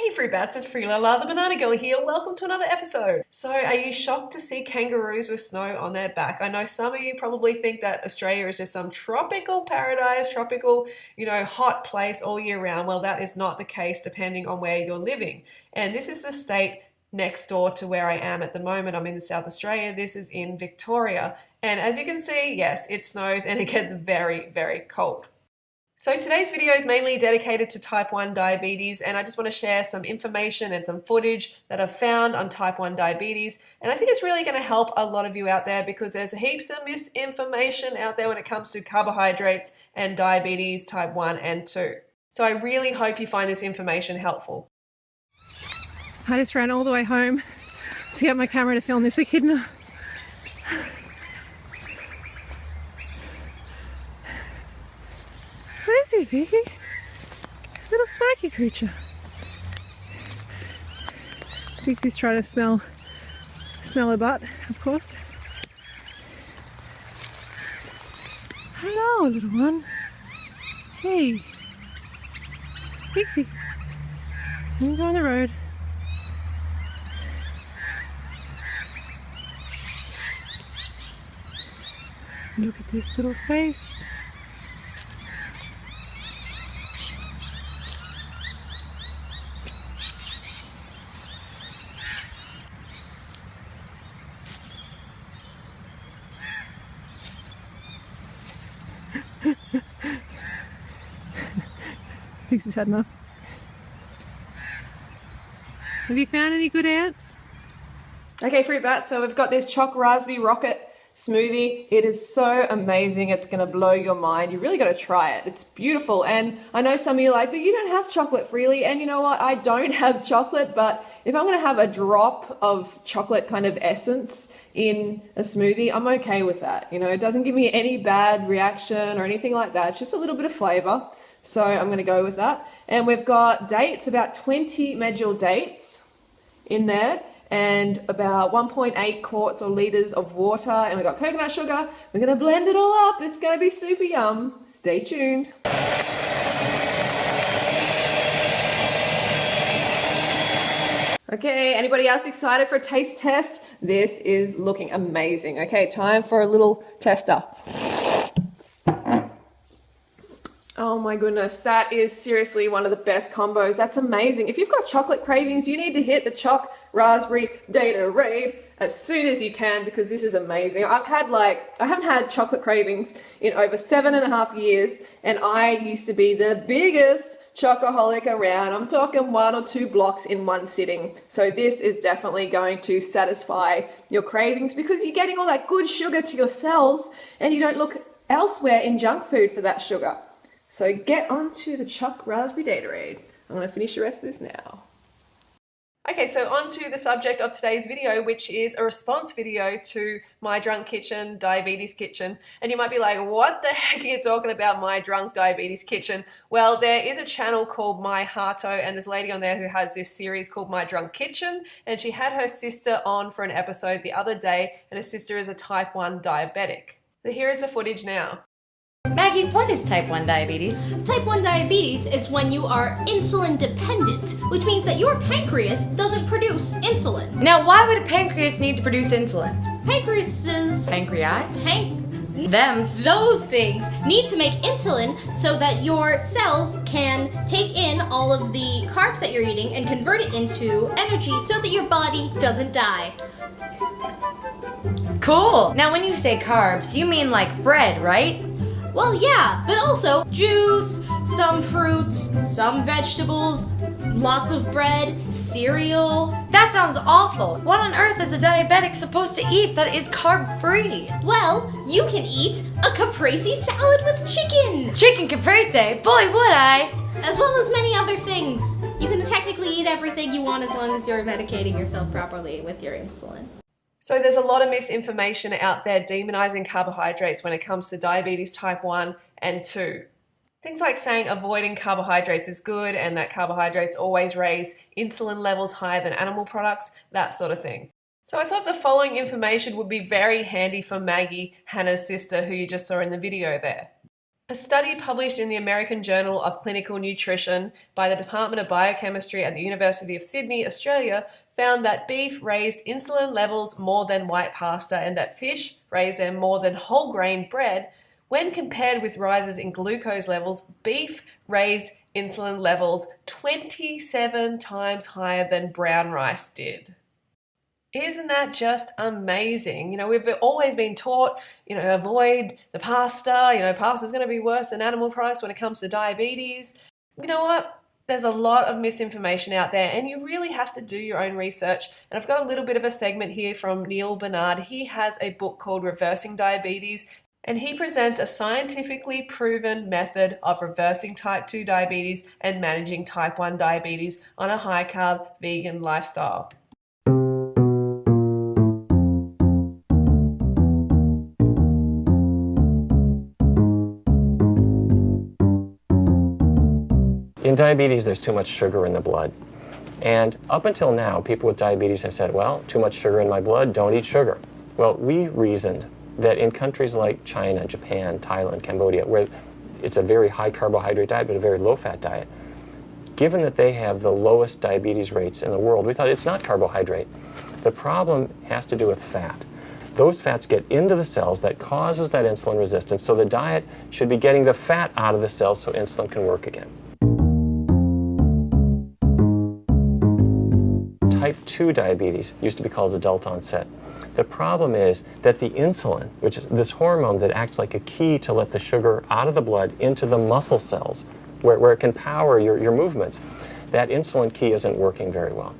Hey fruit bats, it's Freelala, the banana girl here. Welcome to another episode. So are you shocked to see kangaroos with snow on their back? I know some of you probably think that Australia is just some tropical paradise, tropical, hot place all year round. Well, that is not the case depending on where you're living. And this is the state next door to where I am at the moment. I'm in South Australia. This is in Victoria. And as you can see, yes, it snows and it gets very, very cold. So today's video is mainly dedicated to type 1 diabetes, and I just want to share some information and some footage that I've found on type 1 diabetes. And I think it's really going to help a lot of you out there because there's heaps of misinformation out there when it comes to carbohydrates and diabetes type 1 and 2. So I really hope you find this information helpful. I just ran all the way home to get my camera to film this echidna. Where is he, Vicky? Little spiky creature. Vixie's trying to smell her butt, of course. Hello, little one. Hey. Vixie. You go on the road. Look at this little face. Vixie's had enough. Have you found any good ants? Okay, fruit bats, so we've got this choc raspberry rocket smoothie. It is so amazing. It's going to blow your mind. You really got to try it. It's beautiful. And I know some of you are like, but you don't have chocolate freely. And you know what? I don't have chocolate, but if I'm going to have a drop of chocolate kind of essence in a smoothie, I'm okay with that. It doesn't give me any bad reaction or anything like that. It's just a little bit of flavor. So I'm going to go with that. And we've got dates, about 20 medjool dates in there, and about 1.8 quarts or litres of water. And we've got coconut sugar. We're going to blend it all up. It's going to be super yum. Stay tuned. Okay, anybody else excited for a taste test? This is looking amazing. Okay, time for a little tester. Oh my goodness, that is seriously one of the best combos. That's amazing. If you've got chocolate cravings, you need to hit the choc raspberry Datorade as soon as you can because this is amazing. I haven't had chocolate cravings in over 7.5 years, and I used to be the biggest chocoholic around. I'm talking 1 or 2 blocks in one sitting. So this is definitely going to satisfy your cravings because you're getting all that good sugar to your cells and you don't look elsewhere in junk food for that sugar. So get onto the choc raspberry Datorade. I'm going to finish the rest of this now. Okay, so on to the subject of today's video, which is a response video to My Drunk Kitchen, Diabetes Kitchen. And you might be like, what the heck are you talking about, My Drunk Diabetes Kitchen? Well, there is a channel called myharto, and there's a lady on there who has this series called My Drunk Kitchen, and she had her sister on for an episode the other day, and her sister is a type 1 diabetic. So here is the footage now. Maggie, what is type 1 diabetes? Type 1 diabetes is when you are insulin dependent, which means that your pancreas doesn't produce insulin. Now, why would a pancreas need to produce insulin? Pancreases... Those things need to make insulin so that your cells can take in all of the carbs that you're eating and convert it into energy so that your body doesn't die. Cool! Now, when you say carbs, you mean like bread, right? Well, yeah, but also juice, some fruits, some vegetables, lots of bread, cereal. That sounds awful. What on earth is a diabetic supposed to eat that is carb-free? Well, you can eat a caprese salad with chicken. Chicken caprese? Boy, would I! As well as many other things. You can technically eat everything you want as long as you're medicating yourself properly with your insulin. So there's a lot of misinformation out there demonizing carbohydrates when it comes to diabetes type 1 and 2. Things like saying avoiding carbohydrates is good and that carbohydrates always raise insulin levels higher than animal products, that sort of thing. So I thought the following information would be very handy for Maggie, Hannah's sister, who you just saw in the video there. A study published in the American Journal of Clinical Nutrition by the Department of Biochemistry at the University of Sydney, Australia, found that beef raised insulin levels more than white pasta and that fish raised them more than whole grain bread. When compared with rises in glucose levels, beef raised insulin levels 27 times higher than brown rice did. Isn't that just amazing? We've always been taught, avoid the pasta. Pasta's going to be worse than animal products when it comes to diabetes. You know what? There's a lot of misinformation out there, and you really have to do your own research. And I've got a little bit of a segment here from Neil Bernard. He has a book called Reversing Diabetes, and he presents a scientifically proven method of reversing type 2 diabetes and managing type 1 diabetes on a high-carb vegan lifestyle. In diabetes, there's too much sugar in the blood. And up until now, people with diabetes have said, well, too much sugar in my blood, don't eat sugar. Well, we reasoned that in countries like China, Japan, Thailand, Cambodia, where it's a very high carbohydrate diet but a very low fat diet, given that they have the lowest diabetes rates in the world, we thought it's not carbohydrate. The problem has to do with fat. Those fats get into the cells, that causes that insulin resistance, so the diet should be getting the fat out of the cells so insulin can work again. Type 2 diabetes used to be called adult onset. The problem is that the insulin, which is this hormone that acts like a key to let the sugar out of the blood into the muscle cells, where it can power your movements, that insulin key isn't working very well.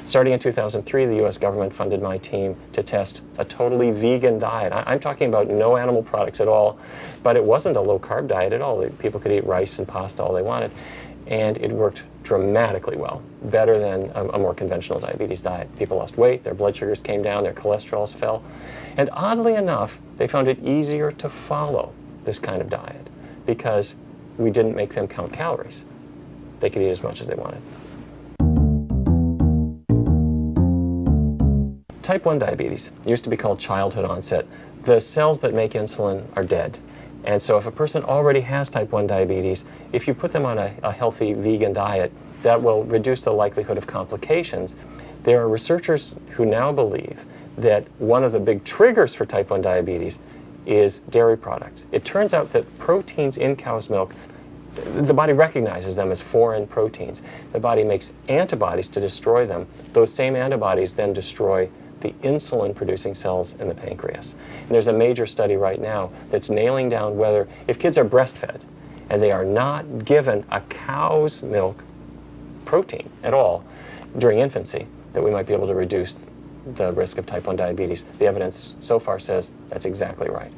Starting in 2003, the US government funded my team to test a totally vegan diet. I'm talking about no animal products at all, but it wasn't a low-carb diet at all. People could eat rice and pasta all they wanted, and it worked dramatically well, better than a more conventional diabetes diet. People lost weight, their blood sugars came down, their cholesterols fell, and oddly enough, they found it easier to follow this kind of diet because we didn't make them count calories. They could eat as much as they wanted. Type 1 diabetes used to be called childhood onset. The cells that make insulin are dead. And so if a person already has type 1 diabetes, if you put them on a healthy vegan diet, that will reduce the likelihood of complications. There are researchers who now believe that one of the big triggers for type 1 diabetes is dairy products. It turns out that proteins in cow's milk, the body recognizes them as foreign proteins. The body makes antibodies to destroy them. Those same antibodies then destroy the insulin-producing cells in the pancreas. And there's a major study right now that's nailing down whether, if kids are breastfed and they are not given a cow's milk protein at all during infancy, that we might be able to reduce the risk of type 1 diabetes. The evidence so far says that's exactly right.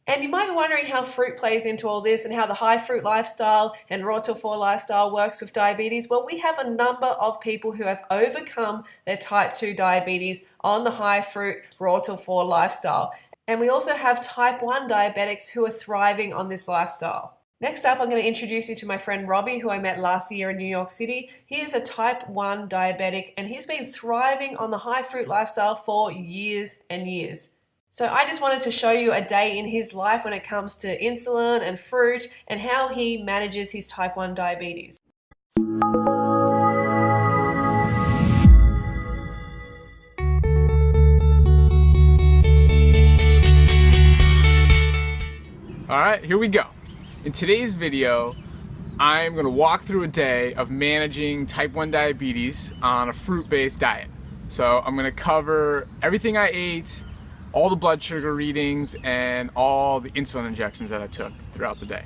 And you might be wondering how fruit plays into all this and how the high fruit lifestyle and raw till 4 lifestyle works with diabetes. Well, we have a number of people who have overcome their type 2 diabetes on the high fruit raw till 4 lifestyle. And we also have type 1 diabetics who are thriving on this lifestyle. Next up, I'm going to introduce you to my friend Robbie, who I met last year in New York City. He is a type 1 diabetic and he's been thriving on the high fruit lifestyle for years and years. So I just wanted to show you a day in his life when it comes to insulin and fruit and how he manages his type 1 diabetes. All right, here we go. In today's video, I'm going to walk through a day of managing type 1 diabetes on a fruit-based diet. So I'm going to cover everything I ate, all the blood sugar readings, and all the insulin injections that I took throughout the day.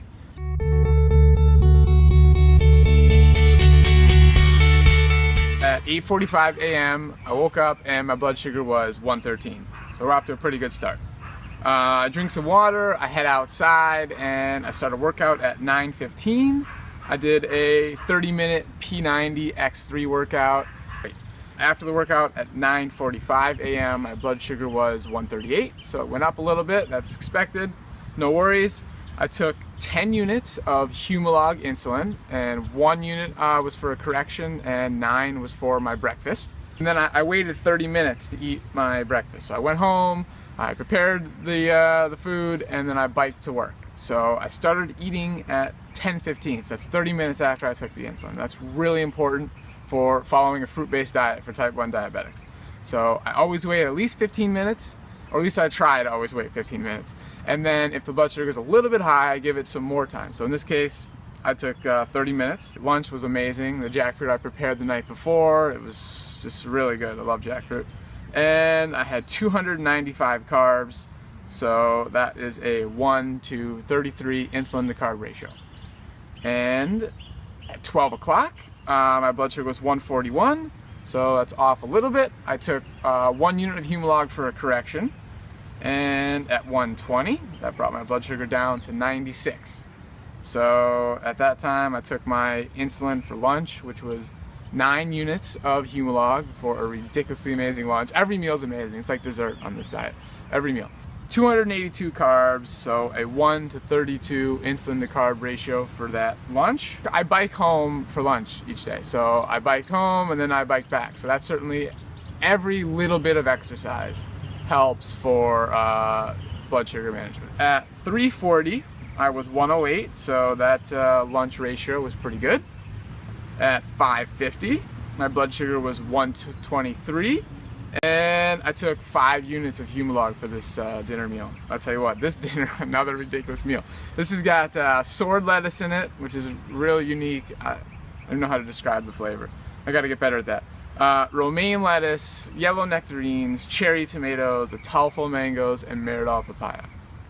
At 8:45 a.m., I woke up and my blood sugar was 113. So we're off to a pretty good start. I drink some water, I head outside, and I start a workout at 9:15. I did a 30-minute P90 X3 workout. After the workout at 9:45 a.m., my blood sugar was 138, so it went up a little bit. That's expected. No worries. I took 10 units of Humalog insulin, and 1 unit was for a correction, and 9 was for my breakfast. And then I waited 30 minutes to eat my breakfast. So I went home, I prepared the food, and then I biked to work. So I started eating at 10:15, so that's 30 minutes after I took the insulin. That's really important for following a fruit-based diet for type 1 diabetics. So I always wait at least 15 minutes, or at least I try to always wait 15 minutes. And then if the blood sugar is a little bit high, I give it some more time. So in this case, I took 30 minutes. Lunch was amazing. The jackfruit I prepared the night before, it was just really good. I love jackfruit. And I had 295 carbs. So that is a 1 to 33 insulin to carb ratio. And at 12 o'clock, my blood sugar was 141. So that's off a little bit. I took 1 unit of Humalog for a correction. And at 120, that brought my blood sugar down to 96. So at that time, I took my insulin for lunch, which was 9 units of Humalog for a ridiculously amazing lunch. Every meal is amazing. It's like dessert on this diet. Every meal. 282 carbs, so a 1 to 32 insulin to carb ratio for that lunch. I bike home for lunch each day. So I biked home and then I biked back. So that's certainly every little bit of exercise helps for blood sugar management. At 340, I was 108, so that lunch ratio was pretty good. At 550, my blood sugar was 123, and I took 5 units of Humalog for this dinner meal. I'll tell you what, this dinner, another ridiculous meal. This has got sword lettuce in it, which is really unique. I don't know how to describe the flavor. I gotta get better at that. Romaine lettuce, yellow nectarines, cherry tomatoes, Atalfo mangoes, and Meridol papaya.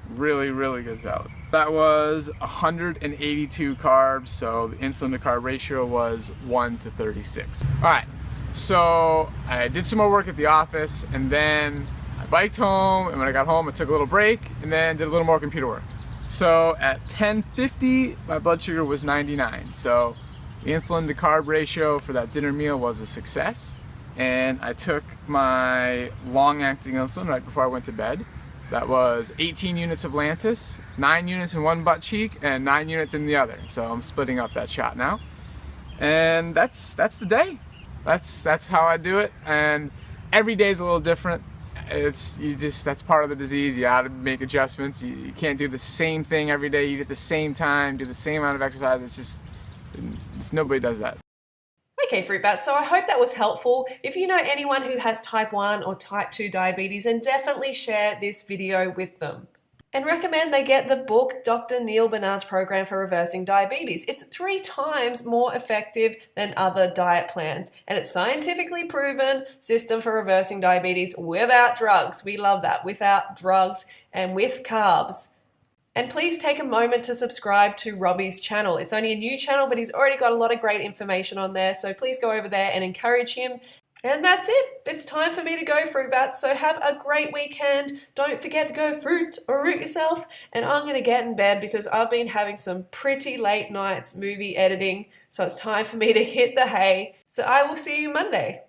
Really, really good salad. That was 182 carbs, so the insulin to carb ratio was 1 to 36. All right, so I did some more work at the office, and then I biked home, and when I got home, I took a little break, and then did a little more computer work. So at 10:50, my blood sugar was 99. So the insulin to carb ratio for that dinner meal was a success, and I took my long-acting insulin right before I went to bed. That was 18 units of Lantus, 9 units in one butt cheek, and 9 units in the other. So I'm splitting up that shot now, and that's the day. That's how I do it, and every day is a little different. That's part of the disease. You got to make adjustments. You can't do the same thing every day. Eat at the same time, do the same amount of exercise. Nobody does that. Okay, Fruit Bats, so I hope that was helpful. If you know anyone who has type 1 or type 2 diabetes, then definitely share this video with them. And recommend they get the book Dr. Neil Bernard's Program for Reversing Diabetes. It's 3 times more effective than other diet plans, and it's scientifically proven system for reversing diabetes without drugs. We love that, without drugs and with carbs. And please take a moment to subscribe to Robbie's channel. It's only a new channel, but he's already got a lot of great information on there. So please go over there and encourage him. And that's it. It's time for me to go, Fruit Bats. So have a great weekend. Don't forget to go fruit or root yourself. And I'm going to get in bed because I've been having some pretty late nights movie editing. So it's time for me to hit the hay. So I will see you Monday.